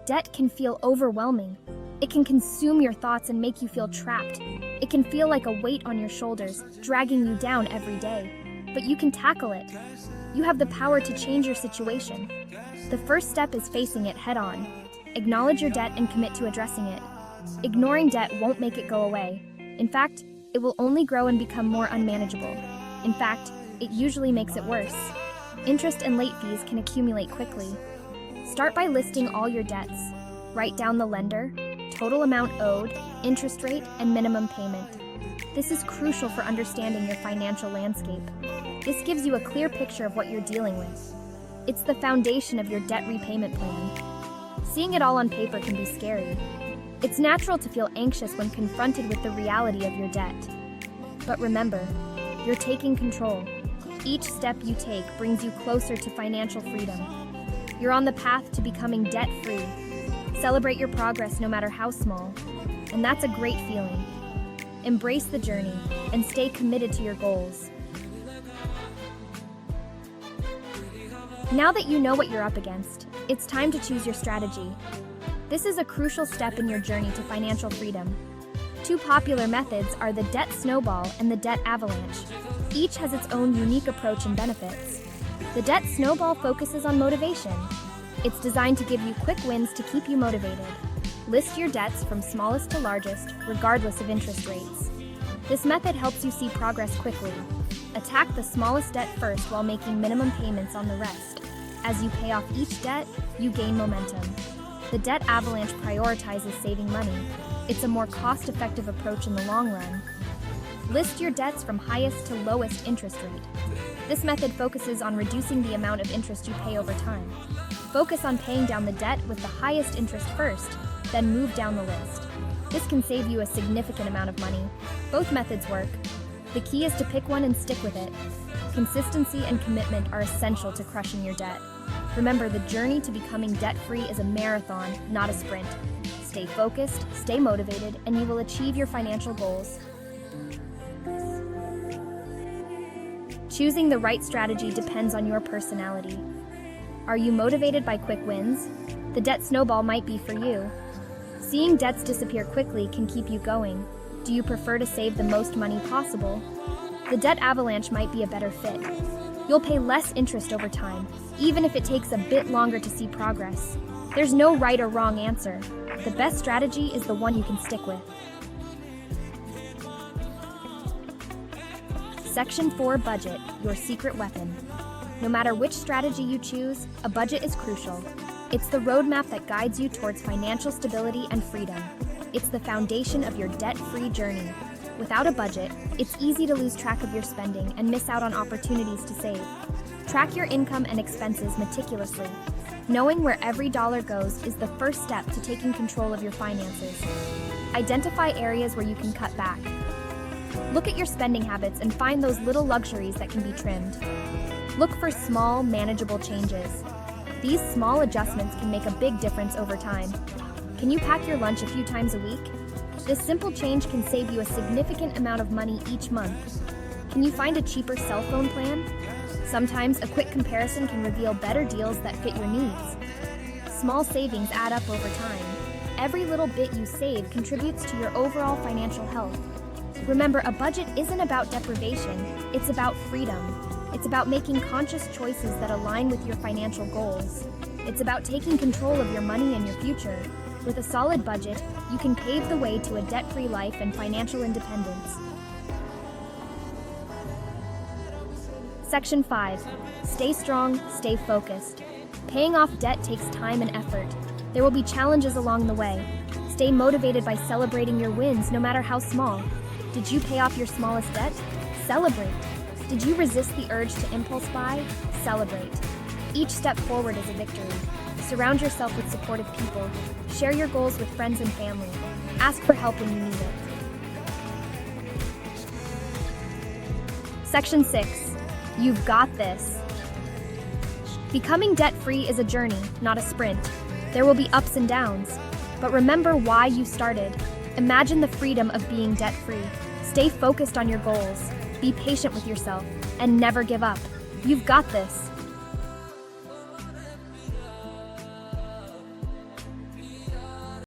Debt can feel overwhelming. It can consume your thoughts and make you feel trapped. It can feel like a weight on your shoulders, dragging you down every day. But you can tackle it. You have the power to change your situation. The first step is facing it head-on. Acknowledge your debt and commit to addressing it. Ignoring debt won't make it go away. In fact, it will only grow and become more unmanageable. In fact, it usually makes it worse. Interest and late fees can accumulate quickly. Start by listing all your debts. Write down the lender, total amount owed, interest rate, and minimum payment. This is crucial for understanding your financial landscape. This gives you a clear picture of what you're dealing with. It's the foundation of your debt repayment plan. Seeing it all on paper can be scary. It's natural to feel anxious when confronted with the reality of your debt. But remember, you're taking control. Each step you take brings you closer to financial freedom. You're on the path to becoming debt-free. Celebrate your progress no matter how small. And that's a great feeling. Embrace the journey and stay committed to your goals. Now that you know what you're up against, it's time to choose your strategy. This is a crucial step in your journey to financial freedom. Two popular methods are the debt snowball and the debt avalanche. Each has its own unique approach and benefits. The debt snowball focuses on motivation. It's designed to give you quick wins to keep you motivated. List your debts from smallest to largest, regardless of interest rates. This method helps you see progress quickly. Attack the smallest debt first while making minimum payments on the rest. As you pay off each debt, you gain momentum. The debt avalanche prioritizes saving money. It's a more cost-effective approach in the long run. List your debts from highest to lowest interest rate. This method focuses on reducing the amount of interest you pay over time. Focus on paying down the debt with the highest interest first, then move down the list. This can save you a significant amount of money. Both methods work. The key is to pick one and stick with it. Consistency and commitment are essential to crushing your debt. Remember, the journey to becoming debt-free is a marathon, not a sprint. Stay focused, stay motivated, and you will achieve your financial goals. Choosing the right strategy depends on your personality. Are you motivated by quick wins? The debt snowball might be for you. Seeing debts disappear quickly can keep you going. Do you prefer to save the most money possible? The debt avalanche might be a better fit. You'll pay less interest over time, even if it takes a bit longer to see progress. There's no right or wrong answer. The best strategy is the one you can stick with. Section 4 Budget, your secret weapon. No matter which strategy you choose, a budget is crucial. It's the roadmap that guides you towards financial stability and freedom. It's the foundation of your debt-free journey. Without a budget, it's easy to lose track of your spending and miss out on opportunities to save. Track your income and expenses meticulously. Knowing where every dollar goes is the first step to taking control of your finances. Identify areas where you can cut back. Look at your spending habits and find those little luxuries that can be trimmed. Look for small, manageable changes. These small adjustments can make a big difference over time. Can you pack your lunch a few times a week? This simple change can save you a significant amount of money each month. Can you find a cheaper cell phone plan? Sometimes a quick comparison can reveal better deals that fit your needs. Small savings add up over time. Every little bit you save contributes to your overall financial health. Remember, a budget isn't about deprivation, it's about freedom. It's about making conscious choices that align with your financial goals. It's about taking control of your money and your future. With a solid budget, you can pave the way to a debt-free life and financial independence. Section 5. Stay strong, stay focused. Paying off debt takes time and effort. There will be challenges along the way. Stay motivated by celebrating your wins, no matter how small. Did you pay off your smallest debt? Celebrate. Did you resist the urge to impulse buy? Celebrate. Each step forward is a victory. Surround yourself with supportive people. Share your goals with friends and family. Ask for help when you need it. Section 6. You've got this. Becoming debt-free is a journey, not a sprint. There will be ups and downs. But remember why you started. Imagine the freedom of being debt-free. Stay focused on your goals. Be patient with yourself, and never give up. You've got this.